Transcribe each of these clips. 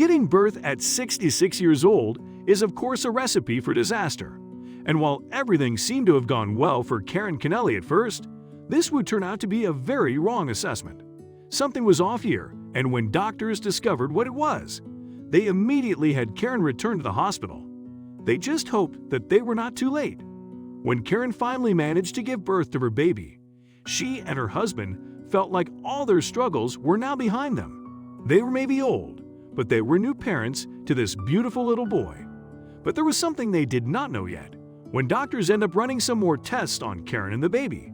Giving birth at 66 years old is of course a recipe for disaster. And while everything seemed to have gone well for Karen Connely at first, this would turn out to be a very wrong assessment. Something was off here, and when doctors discovered what it was, they immediately had Karen returned to the hospital. They just hoped that they were not too late. When Karen finally managed to give birth to her baby, she and her husband felt like all their struggles were now behind them. They were maybe old, but they were new parents to this beautiful little boy. But there was something they did not know yet. When doctors end up running some more tests on Karen and the baby,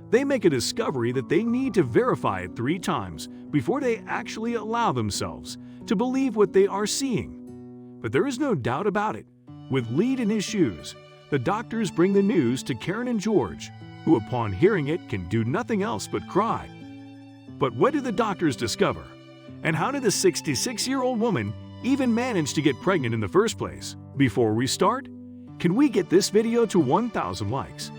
they make a discovery that they need to verify it 3 times before they actually allow themselves to believe what they are seeing. But there is no doubt about it. With Lead in his shoes, the doctors bring the news to Karen and George, who upon hearing it can do nothing else but cry. But what did the doctors discover? And how did the 66-year-old woman even manage to get pregnant in the first place? Before we start, can we get this video to 1,000 likes?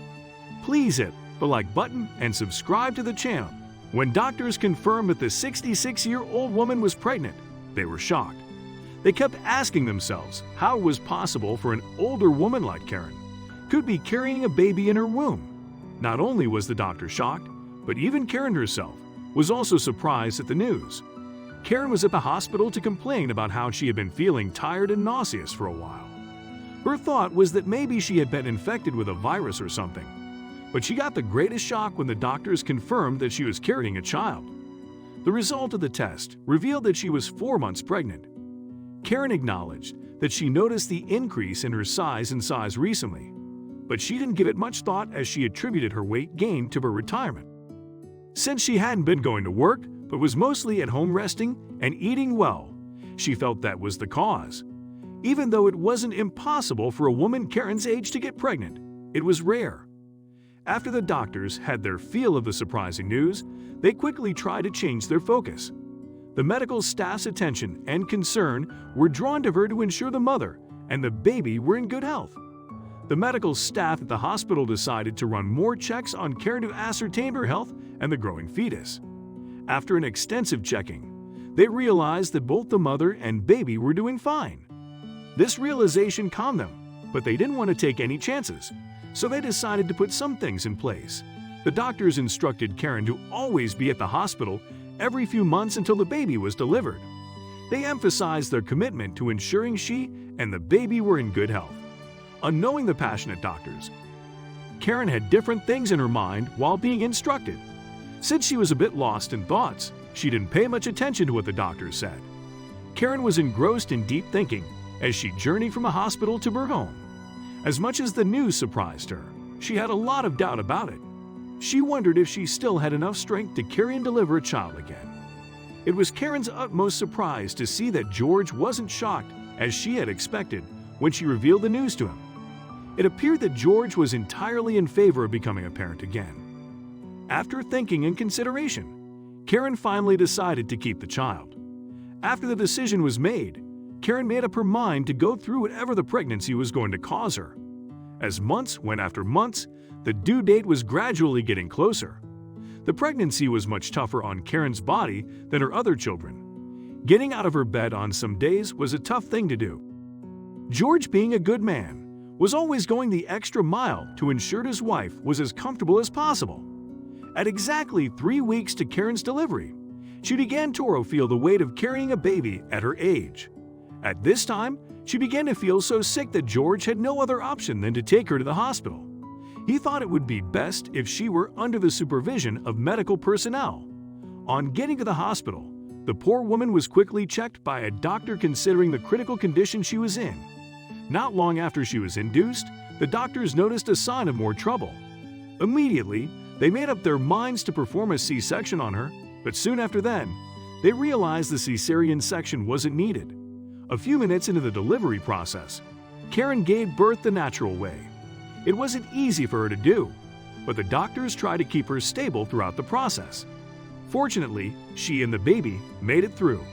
Please hit the like button and subscribe to the channel. When doctors confirmed that the 66-year-old woman was pregnant, they were shocked. They kept asking themselves how it was possible for an older woman like Karen could be carrying a baby in her womb. Not only was the doctor shocked, but even Karen herself was also surprised at the news. Karen was at the hospital to complain about how she had been feeling tired and nauseous for a while. Her thought was that maybe she had been infected with a virus or something. But she got the greatest shock when the doctors confirmed that she was carrying a child. The result of the test revealed that she was 4 months pregnant. Karen acknowledged that she noticed the increase in her size and size recently, but she didn't give it much thought as she attributed her weight gain to her retirement. Since she hadn't been going to work, but was mostly at home resting and eating well, she felt that was the cause. Even though it wasn't impossible for a woman Karen's age to get pregnant, it was rare. After the doctors had their feel of the surprising news, they quickly tried to change their focus. The medical staff's attention and concern were drawn to her to ensure the mother and the baby were in good health. The medical staff at the hospital decided to run more checks on Karen to ascertain her health and the growing fetus. After an extensive checking, they realized that both the mother and baby were doing fine. This realization calmed them, but they didn't want to take any chances, so they decided to put some things in place. The doctors instructed Karen to always be at the hospital every few months until the baby was delivered. They emphasized their commitment to ensuring she and the baby were in good health. Unknowing the passionate doctors, Karen had different things in her mind while being instructed. Since she was a bit lost in thoughts, she didn't pay much attention to what the doctors said. Karen was engrossed in deep thinking as she journeyed from a hospital to her home. As much as the news surprised her, she had a lot of doubt about it. She wondered if she still had enough strength to carry and deliver a child again. It was Karen's utmost surprise to see that George wasn't shocked as she had expected when she revealed the news to him. It appeared that George was entirely in favor of becoming a parent again. After thinking and consideration, Karen finally decided to keep the child. After the decision was made, Karen made up her mind to go through whatever the pregnancy was going to cause her. As months went after months, the due date was gradually getting closer. The pregnancy was much tougher on Karen's body than her other children. Getting out of her bed on some days was a tough thing to do. George, being a good man, was always going the extra mile to ensure his wife was as comfortable as possible. At exactly 3 weeks to Karen's delivery, she began to feel the weight of carrying a baby at her age. At this time, she began to feel so sick that George had no other option than to take her to the hospital. He thought it would be best if she were under the supervision of medical personnel. On getting to the hospital, the poor woman was quickly checked by a doctor considering the critical condition she was in. Not long after she was induced, the doctors noticed a sign of more trouble. Immediately, they made up their minds to perform a C-section on her, but soon after then, they realized the cesarean section wasn't needed. A few minutes into the delivery process, Karen gave birth the natural way. It wasn't easy for her to do, but the doctors tried to keep her stable throughout the process. Fortunately, she and the baby made it through.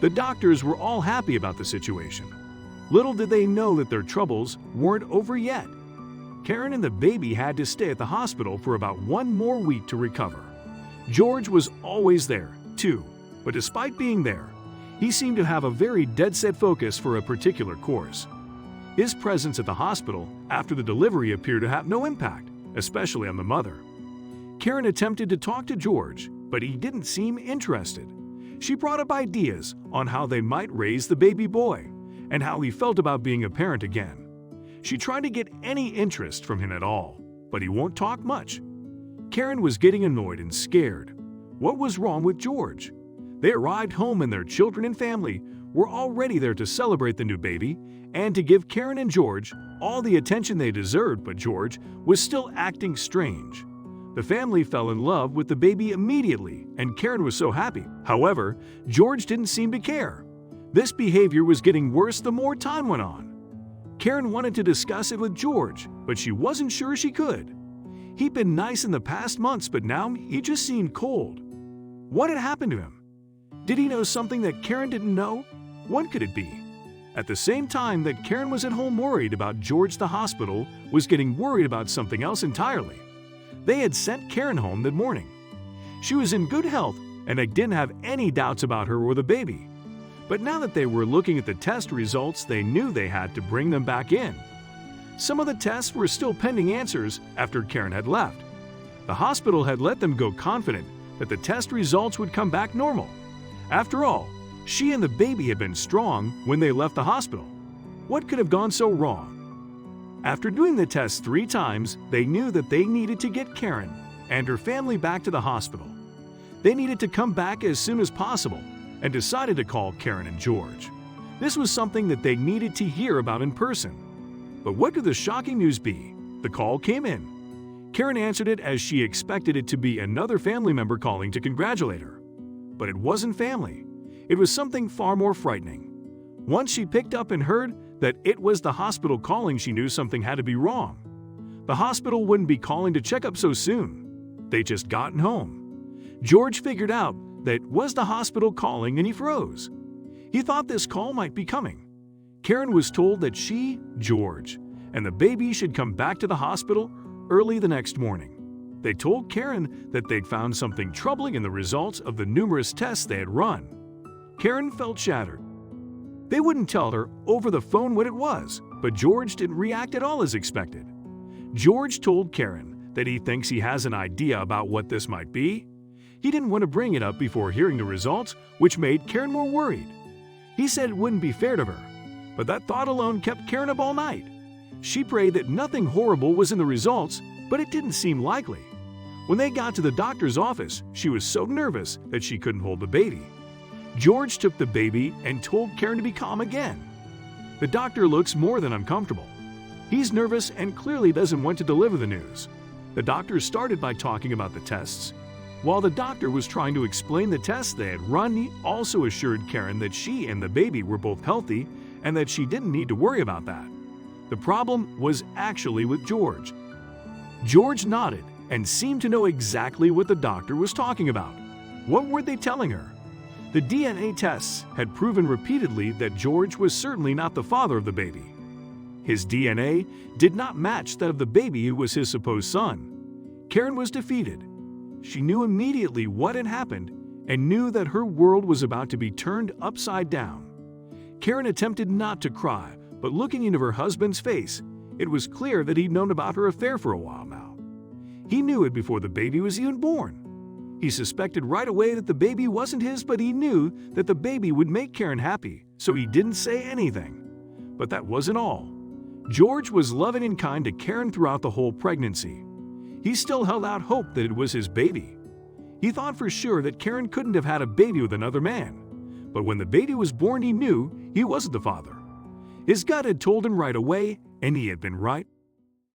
The doctors were all happy about the situation. Little did they know that their troubles weren't over yet. Karen and the baby had to stay at the hospital for about 1 more week to recover. George was always there, too, but despite being there, He seemed to have a very dead-set focus for a particular course. His presence at the hospital after the delivery appeared to have no impact, especially on the mother. Karen attempted to talk to George, but he didn't seem interested. She brought up ideas on how they might raise the baby boy and how he felt about being a parent again. She tried to get any interest from him at all, but he won't talk much. Karen was getting annoyed and scared. What was wrong with George? They arrived home and their children and family were already there to celebrate the new baby and to give Karen and George all the attention they deserved, but George was still acting strange. The family fell in love with the baby immediately, and Karen was so happy. However, George didn't seem to care. This behavior was getting worse the more time went on. Karen wanted to discuss it with George, but she wasn't sure she could. He'd been nice in the past months, but now he just seemed cold. What had happened to him? Did he know something that Karen didn't know? What could it be? At the same time that Karen was at home worried about George, the hospital was getting worried about something else entirely. They had sent Karen home that morning. She was in good health and they didn't have any doubts about her or the baby. But now that they were looking at the test results, they knew they had to bring them back in. Some of the tests were still pending answers after Karen had left. The hospital had let them go confident that the test results would come back normal. After all, she and the baby had been strong when they left the hospital. What could have gone so wrong? After doing the test 3 times, they knew that they needed to get Karen and her family back to the hospital. They needed to come back as soon as possible and decided to call Karen and George. This was something that they needed to hear about in person. But what could the shocking news be? The call came in. Karen answered it as she expected it to be another family member calling to congratulate her. But it wasn't family. It was something far more frightening. Once she picked up and heard that it was the hospital calling, she knew something had to be wrong. The hospital wouldn't be calling to check up so soon. They'd just gotten home. George figured out that it was the hospital calling and he froze. He thought this call might be coming. Karen was told that she, George, and the baby should come back to the hospital early the next morning. They told Karen that they'd found something troubling in the results of the numerous tests they had run. Karen felt shattered. They wouldn't tell her over the phone what it was, but George didn't react at all as expected. George told Karen that he thinks he has an idea about what this might be. He didn't want to bring it up before hearing the results, which made Karen more worried. He said it wouldn't be fair to her, but that thought alone kept Karen up all night. She prayed that nothing horrible was in the results, but it didn't seem likely. When they got to the doctor's office, she was so nervous that she couldn't hold the baby. George took the baby and told Karen to be calm again. The doctor looks more than uncomfortable. He's nervous and clearly doesn't want to deliver the news. The doctor started by talking about the tests. While the doctor was trying to explain the tests they had run, he also assured Karen that she and the baby were both healthy and that she didn't need to worry about that. The problem was actually with George. George nodded and seemed to know exactly what the doctor was talking about. What were they telling her? The DNA tests had proven repeatedly that George was certainly not the father of the baby. His DNA did not match that of the baby who was his supposed son. Karen was defeated. She knew immediately what had happened and knew that her world was about to be turned upside down. Karen attempted not to cry, but looking into her husband's face, it was clear that he'd known about her affair for a while now. He knew it before the baby was even born. He suspected right away that the baby wasn't his, but he knew that the baby would make Karen happy, so he didn't say anything. But that wasn't all. George was loving and kind to Karen throughout the whole pregnancy. He still held out hope that it was his baby. He thought for sure that Karen couldn't have had a baby with another man. But when the baby was born, he knew he wasn't the father. His gut had told him right away, and he had been right.